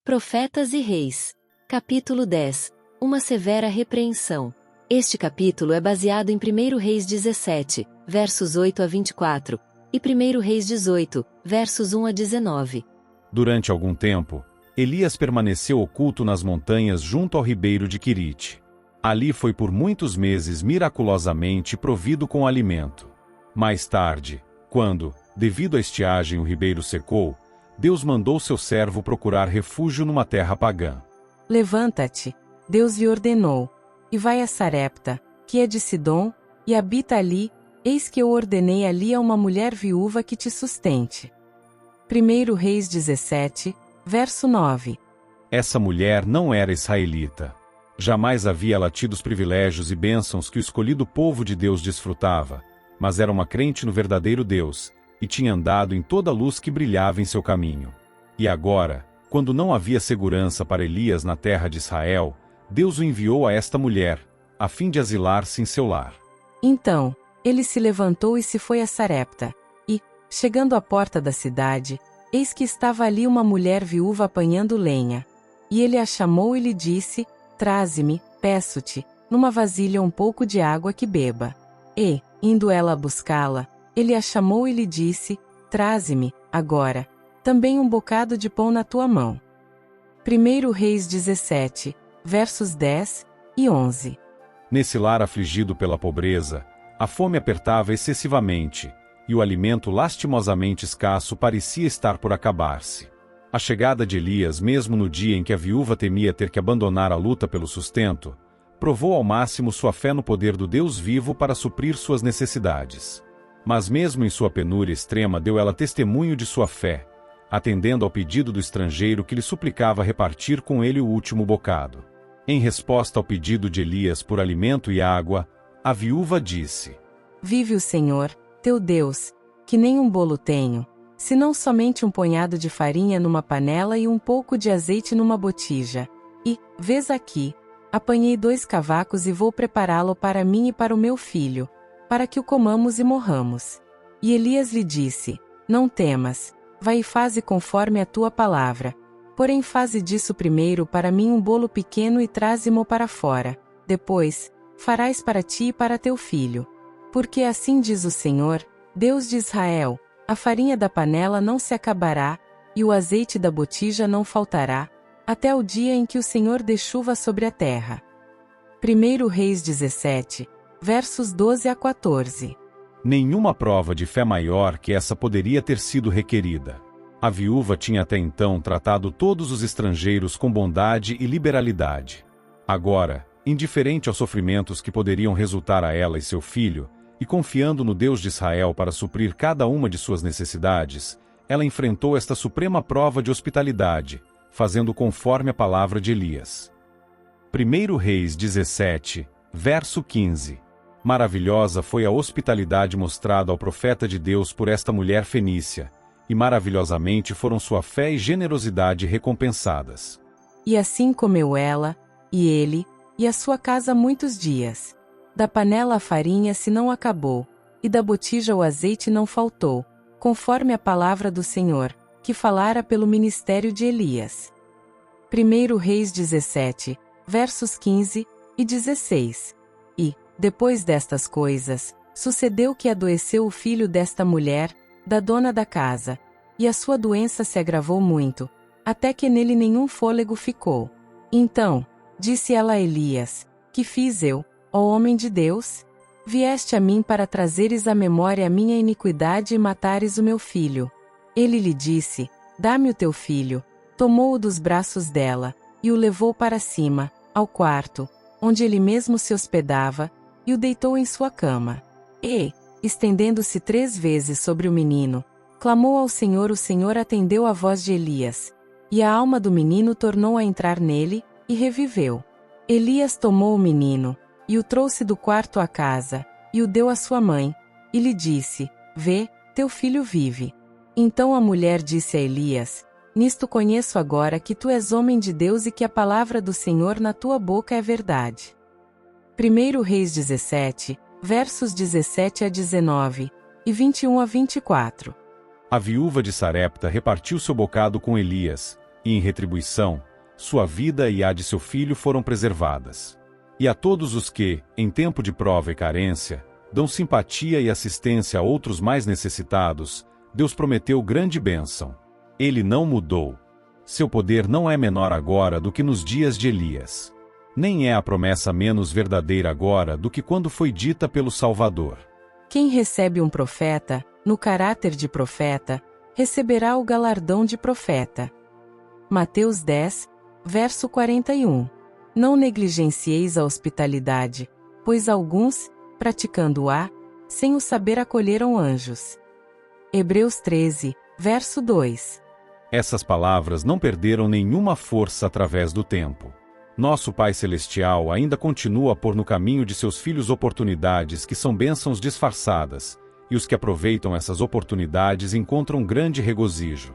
Profetas e Reis. Capítulo 10. Uma severa repreensão. Este capítulo é baseado em 1 Reis 17, versos 8 a 24, e 1 Reis 18, versos 1 a 19. Durante algum tempo, Elias permaneceu oculto nas montanhas junto ao ribeiro de Quirite. Ali foi por muitos meses miraculosamente provido com alimento. Mais tarde, quando, devido à estiagem, o ribeiro secou, Deus mandou seu servo procurar refúgio numa terra pagã. Levanta-te, Deus lhe ordenou, e vai a Sarepta, que é de Sidom, e habita ali, eis que eu ordenei ali a uma mulher viúva que te sustente. 1 Reis 17, verso 9. Essa mulher não era israelita. Jamais havia ela tido os privilégios e bênçãos que o escolhido povo de Deus desfrutava, mas era uma crente no verdadeiro Deus, e tinha andado em toda a luz que brilhava em seu caminho. E agora, quando não havia segurança para Elias na terra de Israel, Deus o enviou a esta mulher, a fim de asilar-se em seu lar. Então, ele se levantou e se foi a Sarepta, e, chegando à porta da cidade, eis que estava ali uma mulher viúva apanhando lenha. E ele a chamou e lhe disse: Traze-me, peço-te, numa vasilha um pouco de água que beba. E, indo ela a buscá-la, ele a chamou e lhe disse: Traze-me, agora, também um bocado de pão na tua mão. 1 Reis 17, versos 10 e 11. Nesse lar afligido pela pobreza, a fome apertava excessivamente, e o alimento lastimosamente escasso parecia estar por acabar-se. A chegada de Elias, mesmo no dia em que a viúva temia ter que abandonar a luta pelo sustento, provou ao máximo sua fé no poder do Deus vivo para suprir suas necessidades. Mas mesmo em sua penúria extrema deu ela testemunho de sua fé, atendendo ao pedido do estrangeiro que lhe suplicava repartir com ele o último bocado. Em resposta ao pedido de Elias por alimento e água, a viúva disse: Vive o Senhor, teu Deus, que nem um bolo tenho, senão somente um punhado de farinha numa panela e um pouco de azeite numa botija. E, vês aqui, apanhei 2 cavacos e vou prepará-lo para mim e para o meu filho, para que o comamos e morramos. E Elias lhe disse: Não temas, vai e faze conforme a tua palavra. Porém faze disso primeiro para mim um bolo pequeno e traze-mo para fora. Depois, farás para ti e para teu filho. Porque assim diz o Senhor, Deus de Israel: a farinha da panela não se acabará, e o azeite da botija não faltará, até o dia em que o Senhor dê chuva sobre a terra. 1 Reis 17, versos 12 a 14. Nenhuma prova de fé maior que essa poderia ter sido requerida. A viúva tinha até então tratado todos os estrangeiros com bondade e liberalidade. Agora, indiferente aos sofrimentos que poderiam resultar a ela e seu filho, e confiando no Deus de Israel para suprir cada uma de suas necessidades, ela enfrentou esta suprema prova de hospitalidade, fazendo conforme a palavra de Elias. 1 Reis 17, verso 15. Maravilhosa foi a hospitalidade mostrada ao profeta de Deus por esta mulher fenícia, e maravilhosamente foram sua fé e generosidade recompensadas. E assim comeu ela, e ele, e a sua casa muitos dias. Da panela a farinha se não acabou, e da botija o azeite não faltou, conforme a palavra do Senhor, que falara pelo ministério de Elias. 1 Reis 17, versos 15 e 16. E, depois destas coisas, sucedeu que adoeceu o filho desta mulher, da dona da casa, e a sua doença se agravou muito, até que nele nenhum fôlego ficou. Então, disse ela a Elias: Que fiz eu, ó homem de Deus? Vieste a mim para trazeres à memória a minha iniquidade e matares o meu filho. Ele lhe disse: Dá-me o teu filho. Tomou-o dos braços dela, e o levou para cima, ao quarto, onde ele mesmo se hospedava, e o deitou em sua cama. E, estendendo-se 3 vezes sobre o menino, clamou ao Senhor. O Senhor atendeu a voz de Elias, e a alma do menino tornou a entrar nele, e reviveu. Elias tomou o menino, e o trouxe do quarto à casa, e o deu à sua mãe, e lhe disse: Vê, teu filho vive. Então a mulher disse a Elias: Nisto conheço agora que tu és homem de Deus e que a palavra do Senhor na tua boca é verdade. 1 Reis 17, versos 17 a 19, e 21 a 24. A viúva de Sarepta repartiu seu bocado com Elias, e em retribuição, sua vida e a de seu filho foram preservadas. E a todos os que, em tempo de prova e carência, dão simpatia e assistência a outros mais necessitados, Deus prometeu grande bênção. Ele não mudou. Seu poder não é menor agora do que nos dias de Elias. Nem é a promessa menos verdadeira agora do que quando foi dita pelo Salvador. Quem recebe um profeta, no caráter de profeta, receberá o galardão de profeta. Mateus 10, verso 41. Não negligencieis a hospitalidade, pois alguns, praticando-a, sem o saber acolheram anjos. Hebreus 13, verso 2. Essas palavras não perderam nenhuma força através do tempo. Nosso Pai Celestial ainda continua a pôr no caminho de seus filhos oportunidades que são bênçãos disfarçadas, e os que aproveitam essas oportunidades encontram grande regozijo.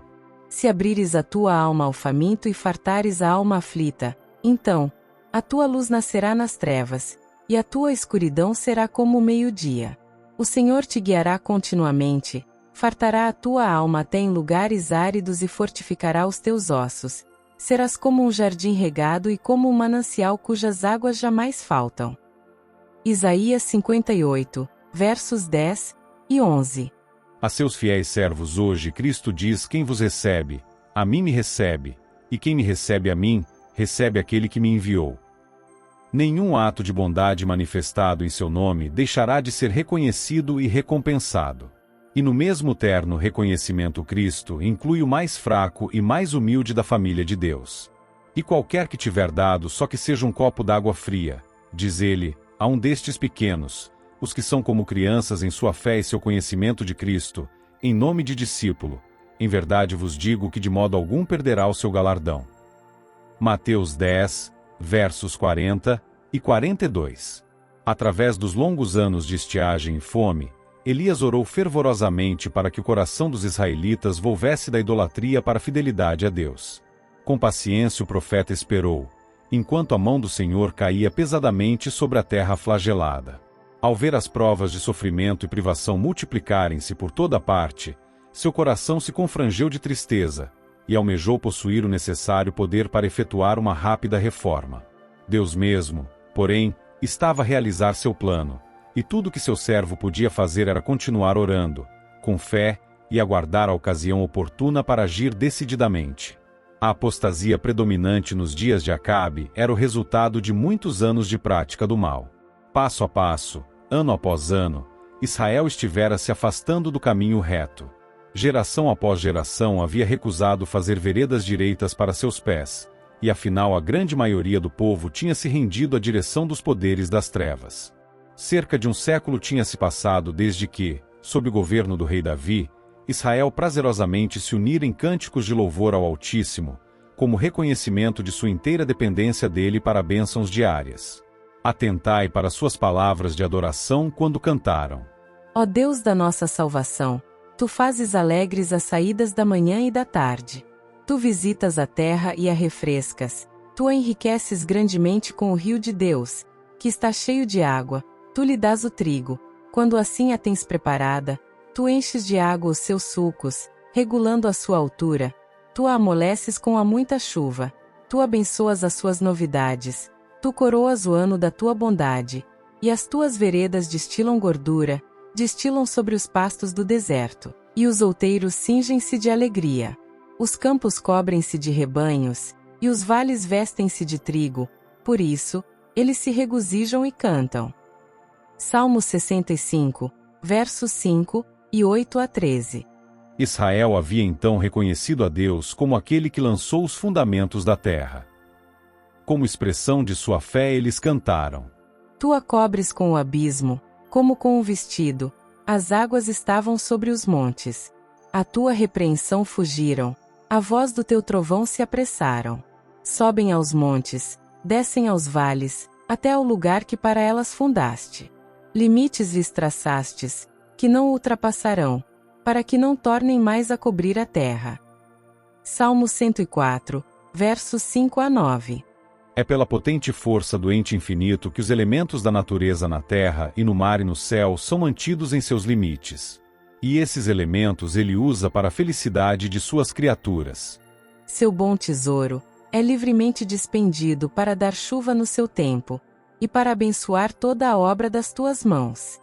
Se abrires a tua alma ao faminto e fartares a alma aflita, então, a tua luz nascerá nas trevas, e a tua escuridão será como o meio-dia. O Senhor te guiará continuamente, fartará a tua alma até em lugares áridos e fortificará os teus ossos. Serás como um jardim regado e como um manancial cujas águas jamais faltam. Isaías 58, versos 10 e 11. A seus fiéis servos hoje Cristo diz: quem vos recebe, a mim me recebe, e quem me recebe a mim, recebe aquele que me enviou. Nenhum ato de bondade manifestado em seu nome deixará de ser reconhecido e recompensado. E no mesmo terno reconhecimento Cristo inclui o mais fraco e mais humilde da família de Deus. E qualquer que tiver dado só que seja um copo d'água fria, diz ele, a um destes pequenos, os que são como crianças em sua fé e seu conhecimento de Cristo, em nome de discípulo, em verdade vos digo que de modo algum perderá o seu galardão. Mateus 10, versos 40 e 42. Através dos longos anos de estiagem e fome, Elias orou fervorosamente para que o coração dos israelitas volvesse da idolatria para a fidelidade a Deus. Com paciência o profeta esperou, enquanto a mão do Senhor caía pesadamente sobre a terra flagelada. Ao ver as provas de sofrimento e privação multiplicarem-se por toda parte, seu coração se confrangeu de tristeza, e almejou possuir o necessário poder para efetuar uma rápida reforma. Deus mesmo, porém, estava a realizar seu plano, e tudo que seu servo podia fazer era continuar orando, com fé, e aguardar a ocasião oportuna para agir decididamente. A apostasia predominante nos dias de Acabe era o resultado de muitos anos de prática do mal. Passo a passo, ano após ano, Israel estivera se afastando do caminho reto. Geração após geração havia recusado fazer veredas direitas para seus pés, e afinal a grande maioria do povo tinha se rendido à direção dos poderes das trevas. Cerca de um século tinha se passado desde que, sob o governo do rei Davi, Israel prazerosamente se unira em cânticos de louvor ao Altíssimo, como reconhecimento de sua inteira dependência dele para bênçãos diárias. Atentai para suas palavras de adoração quando cantaram. Ó Deus da nossa salvação, tu fazes alegres as saídas da manhã e da tarde. Tu visitas a terra e a refrescas. Tu a enriqueces grandemente com o rio de Deus, que está cheio de água. Tu lhe dás o trigo, quando assim a tens preparada, tu enches de água os seus sulcos, regulando a sua altura, tu a amoleces com a muita chuva, tu abençoas as suas novidades, tu coroas o ano da tua bondade, e as tuas veredas destilam gordura, destilam sobre os pastos do deserto, e os outeiros cingem-se de alegria. Os campos cobrem-se de rebanhos, e os vales vestem-se de trigo, por isso, eles se regozijam e cantam. Salmo 65, versos 5 e 8 a 13. Israel havia então reconhecido a Deus como aquele que lançou os fundamentos da terra. Como expressão de sua fé eles cantaram. Tu a cobres com o abismo, como com um vestido, as águas estavam sobre os montes. A tua repreensão fugiram, a voz do teu trovão se apressaram. Sobem aos montes, descem aos vales, até ao lugar que para elas fundaste. Limites lhes traçastes, que não ultrapassarão, para que não tornem mais a cobrir a terra. Salmo 104, versos 5 a 9. É pela potente força do ente infinito que os elementos da natureza na terra e no mar e no céu são mantidos em seus limites. E esses elementos ele usa para a felicidade de suas criaturas. Seu bom tesouro é livremente dispendido para dar chuva no seu tempo, e para abençoar toda a obra das tuas mãos.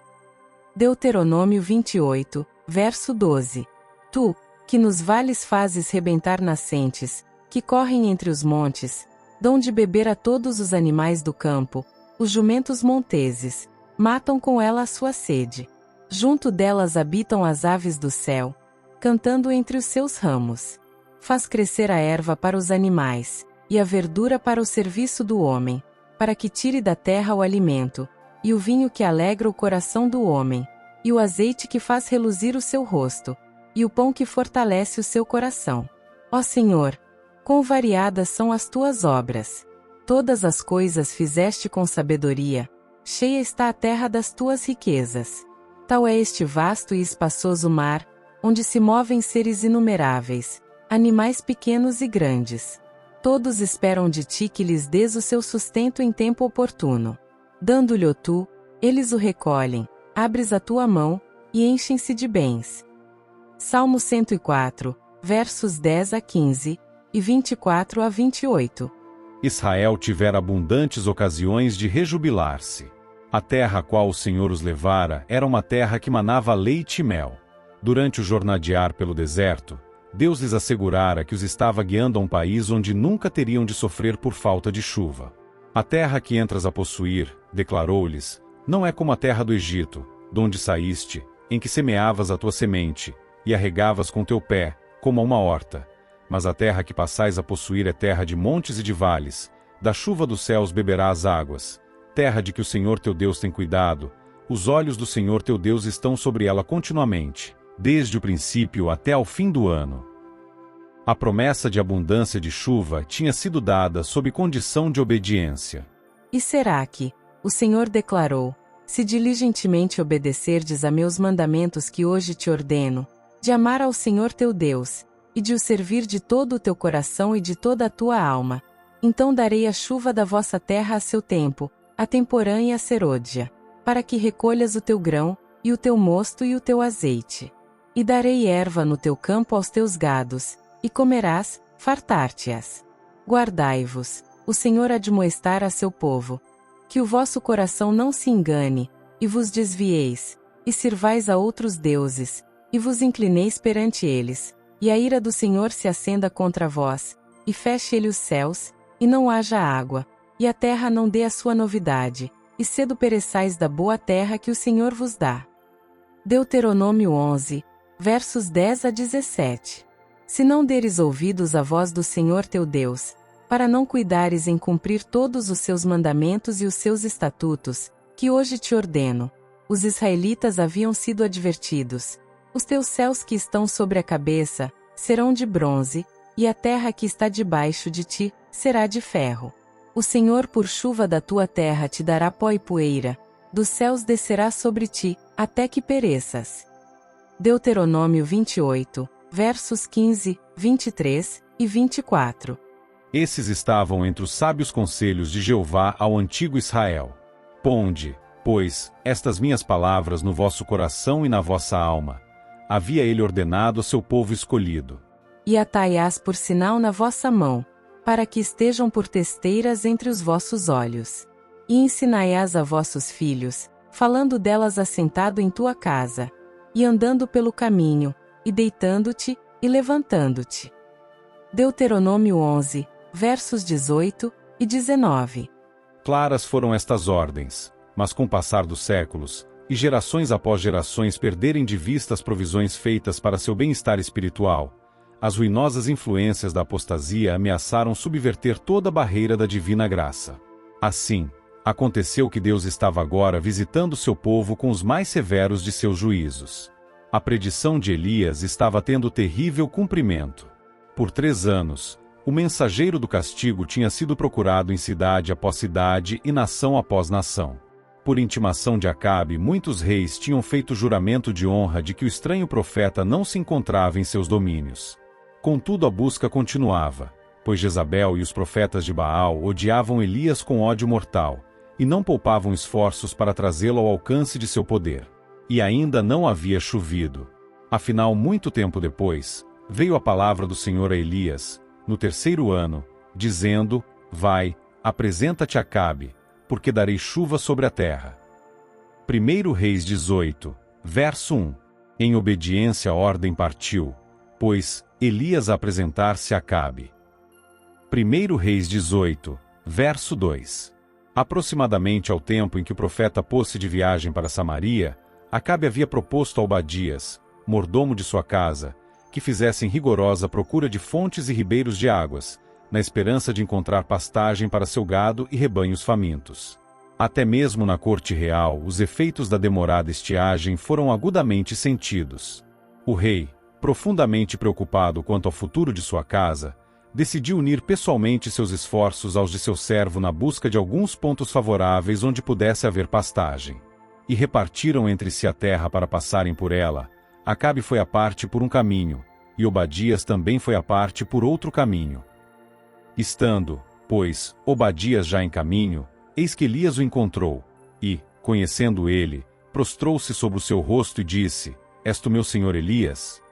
Deuteronômio 28, verso 12. Tu, que nos vales fazes rebentar nascentes, que correm entre os montes, dão de beber a todos os animais do campo, os jumentos monteses, matam com ela a sua sede. Junto delas habitam as aves do céu, cantando entre os seus ramos. Faz crescer a erva para os animais, e a verdura para o serviço do homem, para que tire da terra o alimento, e o vinho que alegra o coração do homem, e o azeite que faz reluzir o seu rosto, e o pão que fortalece o seu coração. Ó Senhor, quão variadas são as tuas obras! Todas as coisas fizeste com sabedoria, cheia está a terra das tuas riquezas. Tal é este vasto e espaçoso mar, onde se movem seres inumeráveis, animais pequenos e grandes. Todos esperam de ti que lhes dês o seu sustento em tempo oportuno. Dando-lhe tu, eles o recolhem, abres a tua mão, e enchem-se de bens. Salmo 104, versos 10 a 15, e 24 a 28. Israel tivera abundantes ocasiões de rejubilar-se. A terra a qual o Senhor os levara era uma terra que manava leite e mel. Durante o jornadear pelo deserto, Deus lhes assegurara que os estava guiando a um país onde nunca teriam de sofrer por falta de chuva. A terra que entras a possuir, declarou-lhes, não é como a terra do Egito, donde saíste, em que semeavas a tua semente, e a regavas com teu pé, como a uma horta. Mas a terra que passais a possuir é terra de montes e de vales, da chuva dos céus beberás águas, terra de que o Senhor teu Deus tem cuidado, os olhos do Senhor teu Deus estão sobre ela continuamente, desde o princípio até ao fim do ano. A promessa de abundância de chuva tinha sido dada sob condição de obediência. E será que, o Senhor declarou, se diligentemente obedecerdes a meus mandamentos que hoje te ordeno, de amar ao Senhor teu Deus, e de o servir de todo o teu coração e de toda a tua alma, então darei a chuva da vossa terra a seu tempo, a temporã e a serôdia, para que recolhas o teu grão, e o teu mosto e o teu azeite. E darei erva no teu campo aos teus gados, e comerás, fartar-te-ás. Guardai-vos, o Senhor admoestar a seu povo, que o vosso coração não se engane, e vos desvieis, e sirvais a outros deuses, e vos inclineis perante eles, e a ira do Senhor se acenda contra vós, e feche ele os céus, e não haja água, e a terra não dê a sua novidade, e cedo pereçais da boa terra que o Senhor vos dá. Deuteronômio 11, versos 10 a 17. Se não deres ouvidos à voz do Senhor teu Deus, para não cuidares em cumprir todos os seus mandamentos e os seus estatutos, que hoje te ordeno, os israelitas haviam sido advertidos. Os teus céus que estão sobre a cabeça serão de bronze, e a terra que está debaixo de ti será de ferro. O Senhor por chuva da tua terra te dará pó e poeira, dos céus descerá sobre ti, até que pereças. Deuteronômio 28, versos 15, 23 e 24. Esses estavam entre os sábios conselhos de Jeová ao antigo Israel. Ponde, pois, estas minhas palavras no vosso coração e na vossa alma. Havia ele ordenado a seu povo escolhido. E atai-as por sinal na vossa mão, para que estejam por testeiras entre os vossos olhos. E ensinai-as a vossos filhos, falando delas assentado em tua casa, e andando pelo caminho, e deitando-te, e levantando-te. Deuteronômio 11, versos 18 e 19. Claras foram estas ordens, mas com o passar dos séculos, e gerações após gerações perderem de vista as provisões feitas para seu bem-estar espiritual, as ruinosas influências da apostasia ameaçaram subverter toda a barreira da divina graça. Assim, aconteceu que Deus estava agora visitando seu povo com os mais severos de seus juízos. A predição de Elias estava tendo terrível cumprimento. Por 3 anos, o mensageiro do castigo tinha sido procurado em cidade após cidade e nação após nação. Por intimação de Acabe, muitos reis tinham feito juramento de honra de que o estranho profeta não se encontrava em seus domínios. Contudo, a busca continuava, pois Jezabel e os profetas de Baal odiavam Elias com ódio mortal, e não poupavam esforços para trazê-lo ao alcance de seu poder. E ainda não havia chovido. Afinal, muito tempo depois, veio a palavra do Senhor a Elias, no terceiro ano, dizendo: Vai, apresenta-te a Acabe, porque darei chuva sobre a terra. 1 Reis 18, verso 1. Em obediência à ordem partiu, pois, Elias a apresentar-se a Acabe. 1 Reis 18, verso 2. Aproximadamente ao tempo em que o profeta pôs-se de viagem para Samaria, Acabe havia proposto a Obadias, mordomo de sua casa, que fizessem rigorosa procura de fontes e ribeiros de águas, na esperança de encontrar pastagem para seu gado e rebanhos famintos. Até mesmo na corte real, os efeitos da demorada estiagem foram agudamente sentidos. O rei, profundamente preocupado quanto ao futuro de sua casa, decidiu unir pessoalmente seus esforços aos de seu servo na busca de alguns pontos favoráveis onde pudesse haver pastagem. E repartiram entre si a terra para passarem por ela. Acabe foi à parte por um caminho, e Obadias também foi à parte por outro caminho. Estando, pois, Obadias já em caminho, eis que Elias o encontrou, e, conhecendo ele, prostrou-se sobre o seu rosto e disse: És tu meu senhor Elias?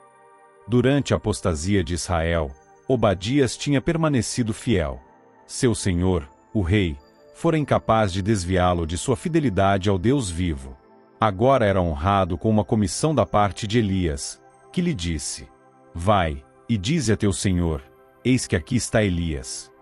Durante a apostasia de Israel, Obadias tinha permanecido fiel. Seu senhor, o rei, fora incapaz de desviá-lo de sua fidelidade ao Deus vivo. Agora era honrado com uma comissão da parte de Elias, que lhe disse: Vai, e dize a teu senhor: Eis que aqui está Elias.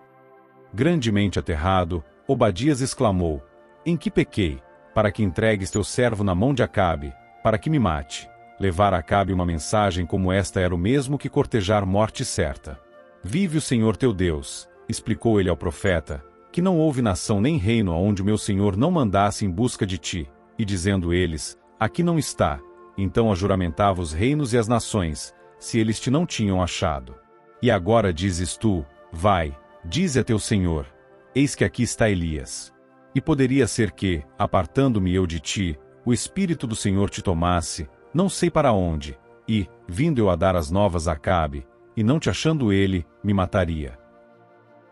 Grandemente aterrado, Obadias exclamou: Em que pequei, para que entregues teu servo na mão de Acabe, para que me mate? Levar a Acabe uma mensagem como esta era o mesmo que cortejar morte certa. Vive o Senhor teu Deus, explicou ele ao profeta, que não houve nação nem reino aonde o meu senhor não mandasse em busca de ti, e dizendo eles: Aqui não está, então ajuramentava os reinos e as nações, se eles te não tinham achado. E agora dizes tu: Vai, dize a teu senhor: Eis que aqui está Elias. E poderia ser que, apartando-me eu de ti, o Espírito do Senhor te tomasse, não sei para onde, e, vindo eu a dar as novas a Acabe, e não te achando ele, me mataria.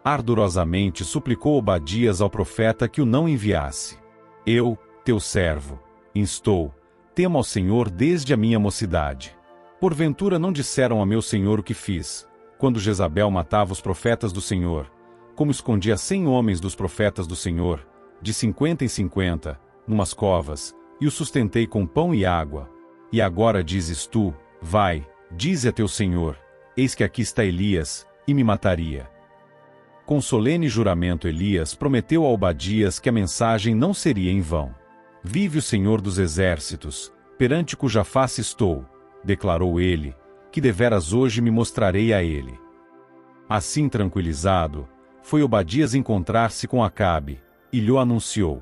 Ardorosamente suplicou Obadias ao profeta que o não enviasse. Eu, teu servo, instou, temo ao Senhor desde a minha mocidade. Porventura não disseram a meu senhor o que fiz, quando Jezabel matava os profetas do Senhor, como escondia 100 homens dos profetas do Senhor, de 50 em 50, numas covas, e os sustentei com pão e água. E agora dizes tu: Vai, dize a teu senhor: Eis que aqui está Elias, e me mataria. Com solene juramento Elias prometeu a Obadias que a mensagem não seria em vão. Vive o Senhor dos exércitos, perante cuja face estou, declarou ele, que deveras hoje me mostrarei a ele. Assim tranquilizado, foi Obadias encontrar-se com Acabe, e lhe anunciou.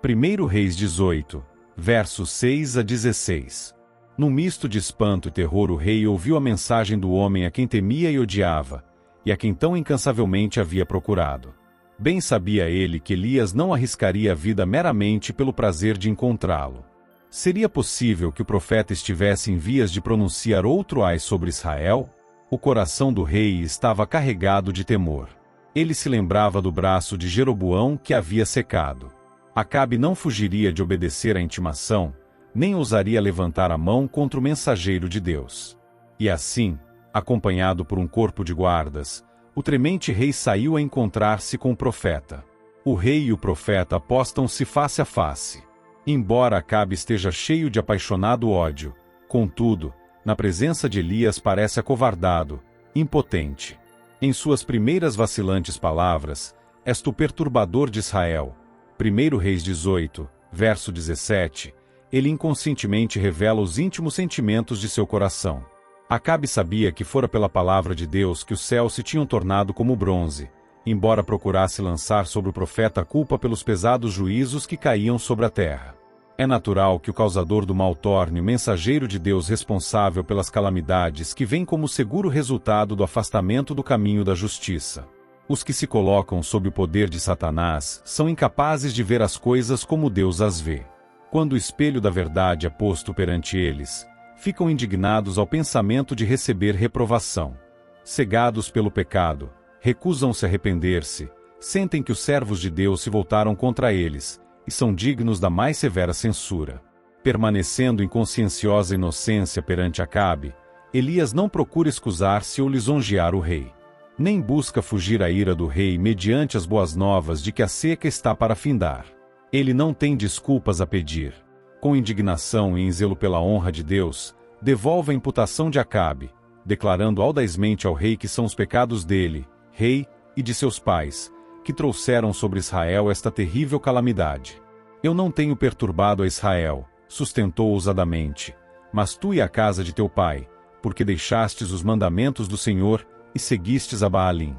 1 Reis 18, versos 6 a 16. Num misto de espanto e terror o rei ouviu a mensagem do homem a quem temia e odiava, e a quem tão incansavelmente havia procurado. Bem sabia ele que Elias não arriscaria a vida meramente pelo prazer de encontrá-lo. Seria possível que o profeta estivesse em vias de pronunciar outro ai sobre Israel? O coração do rei estava carregado de temor. Ele se lembrava do braço de Jeroboão que havia secado. Acabe não fugiria de obedecer à intimação, nem ousaria levantar a mão contra o mensageiro de Deus. E assim, acompanhado por um corpo de guardas, o tremente rei saiu a encontrar-se com o profeta. O rei e o profeta postam-se face a face. Embora Acabe esteja cheio de apaixonado ódio, contudo, na presença de Elias parece acovardado, impotente. Em suas primeiras vacilantes palavras: És tu perturbador de Israel. 1 Reis 18, verso 17, ele inconscientemente revela os íntimos sentimentos de seu coração. Acabe sabia que fora pela palavra de Deus que os céus se tinham tornado como bronze, embora procurasse lançar sobre o profeta a culpa pelos pesados juízos que caíam sobre a terra. É natural que o causador do mal torne o mensageiro de Deus responsável pelas calamidades que vêm como seguro resultado do afastamento do caminho da justiça. Os que se colocam sob o poder de Satanás são incapazes de ver as coisas como Deus as vê. Quando o espelho da verdade é posto perante eles, ficam indignados ao pensamento de receber reprovação. Cegados pelo pecado, recusam-se a arrepender-se, sentem que os servos de Deus se voltaram contra eles, e são dignos da mais severa censura. Permanecendo em conscienciosa inocência perante Acabe, Elias não procura excusar-se ou lisonjear o rei. Nem busca fugir à ira do rei mediante as boas novas de que a seca está para findar. Ele não tem desculpas a pedir. Com indignação e em zelo pela honra de Deus, devolve a imputação de Acabe, declarando audazmente ao rei que são os pecados dele, rei, e de seus pais, que trouxeram sobre Israel esta terrível calamidade. Eu não tenho perturbado a Israel, sustentou ousadamente, mas tu e a casa de teu pai, porque deixastes os mandamentos do Senhor e seguistes a Baalim.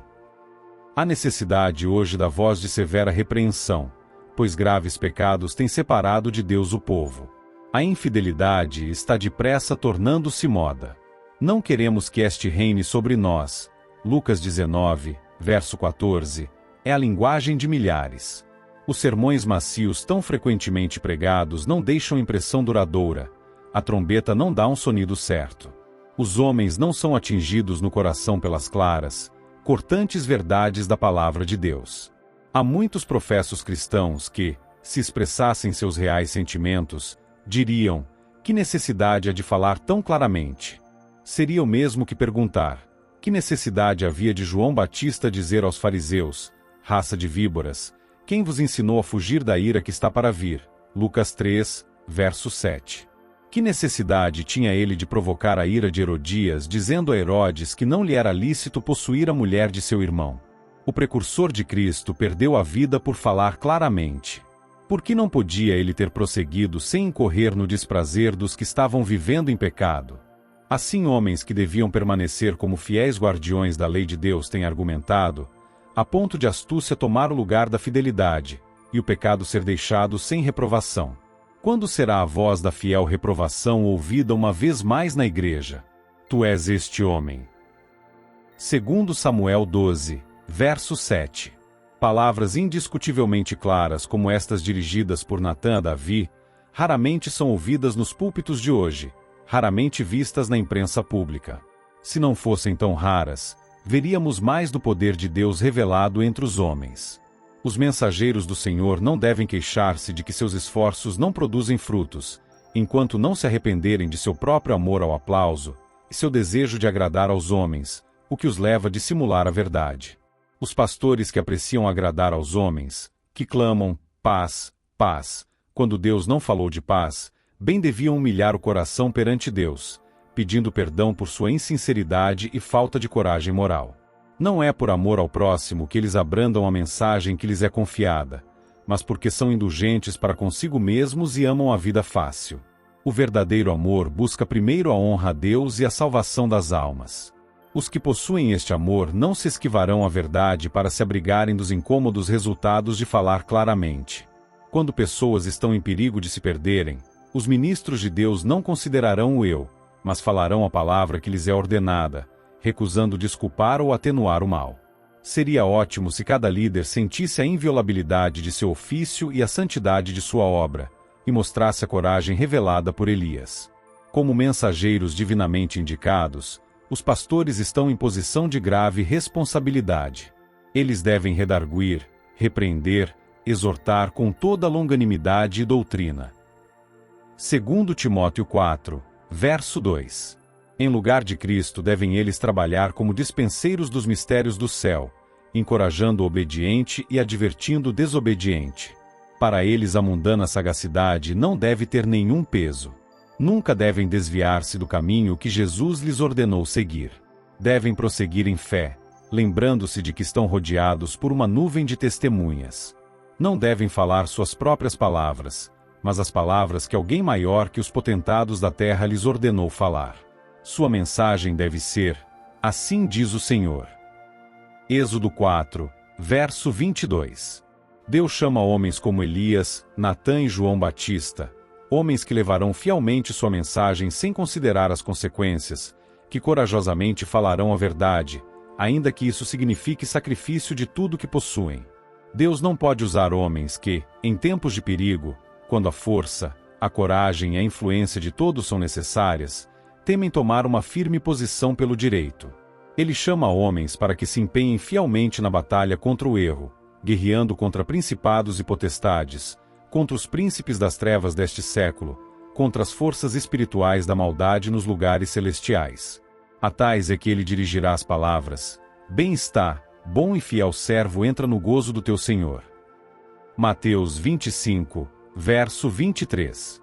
Há necessidade hoje da voz de severa repreensão, pois graves pecados têm separado de Deus o povo. A infidelidade está depressa tornando-se moda. Não queremos que este reine sobre nós. Lucas 19, verso 14, é a linguagem de milhares. Os sermões macios tão frequentemente pregados não deixam impressão duradoura. A trombeta não dá um sonido certo. Os homens não são atingidos no coração pelas claras, cortantes verdades da palavra de Deus. Há muitos professos cristãos que, se expressassem seus reais sentimentos, diriam: que necessidade há de falar tão claramente? Seria o mesmo que perguntar: que necessidade havia de João Batista dizer aos fariseus: raça de víboras, quem vos ensinou a fugir da ira que está para vir? Lucas 3, verso 7. Que necessidade tinha ele de provocar a ira de Herodias, dizendo a Herodes que não lhe era lícito possuir a mulher de seu irmão? O precursor de Cristo perdeu a vida por falar claramente. Por que não podia ele ter prosseguido sem incorrer no desprazer dos que estavam vivendo em pecado? Assim, homens que deviam permanecer como fiéis guardiões da lei de Deus têm argumentado, a ponto de astúcia tomar o lugar da fidelidade, e o pecado ser deixado sem reprovação. Quando será a voz da fiel reprovação ouvida uma vez mais na igreja? Tu és este homem. 2 Samuel 12, verso 7. Palavras indiscutivelmente claras como estas dirigidas por Natã a Davi, raramente são ouvidas nos púlpitos de hoje, raramente vistas na imprensa pública. Se não fossem tão raras, veríamos mais do poder de Deus revelado entre os homens. Os mensageiros do Senhor não devem queixar-se de que seus esforços não produzem frutos, enquanto não se arrependerem de seu próprio amor ao aplauso e seu desejo de agradar aos homens, o que os leva a dissimular a verdade. Os pastores que apreciam agradar aos homens, que clamam paz, paz, quando Deus não falou de paz, bem deviam humilhar o coração perante Deus, pedindo perdão por sua insinceridade e falta de coragem moral. Não é por amor ao próximo que eles abrandam a mensagem que lhes é confiada, mas porque são indulgentes para consigo mesmos e amam a vida fácil. O verdadeiro amor busca primeiro a honra a Deus e a salvação das almas. Os que possuem este amor não se esquivarão à verdade para se abrigarem dos incômodos resultados de falar claramente. Quando pessoas estão em perigo de se perderem, os ministros de Deus não considerarão o eu, mas falarão a palavra que lhes é ordenada, recusando desculpar ou atenuar o mal. Seria ótimo se cada líder sentisse a inviolabilidade de seu ofício e a santidade de sua obra, e mostrasse a coragem revelada por Elias. Como mensageiros divinamente indicados, os pastores estão em posição de grave responsabilidade. Eles devem redarguir, repreender, exortar com toda longanimidade e doutrina. 2 Timóteo 4, verso 2. Em lugar de Cristo devem eles trabalhar como dispenseiros dos mistérios do céu, encorajando o obediente e advertindo o desobediente. Para eles a mundana sagacidade não deve ter nenhum peso. Nunca devem desviar-se do caminho que Jesus lhes ordenou seguir. Devem prosseguir em fé, lembrando-se de que estão rodeados por uma nuvem de testemunhas. Não devem falar suas próprias palavras, mas as palavras que alguém maior que os potentados da terra lhes ordenou falar. Sua mensagem deve ser: assim diz o Senhor. Êxodo 4, verso 22. Deus chama homens como Elias, Natã e João Batista, homens que levarão fielmente sua mensagem sem considerar as consequências, que corajosamente falarão a verdade, ainda que isso signifique sacrifício de tudo que possuem. Deus não pode usar homens que, em tempos de perigo, quando a força, a coragem e a influência de todos são necessárias, temem tomar uma firme posição pelo direito. Ele chama homens para que se empenhem fielmente na batalha contra o erro, guerreando contra principados e potestades, contra os príncipes das trevas deste século, contra as forças espirituais da maldade nos lugares celestiais. A tais é que ele dirigirá as palavras: Bem está, bom e fiel servo entra no gozo do teu Senhor. Mateus 25, verso 23.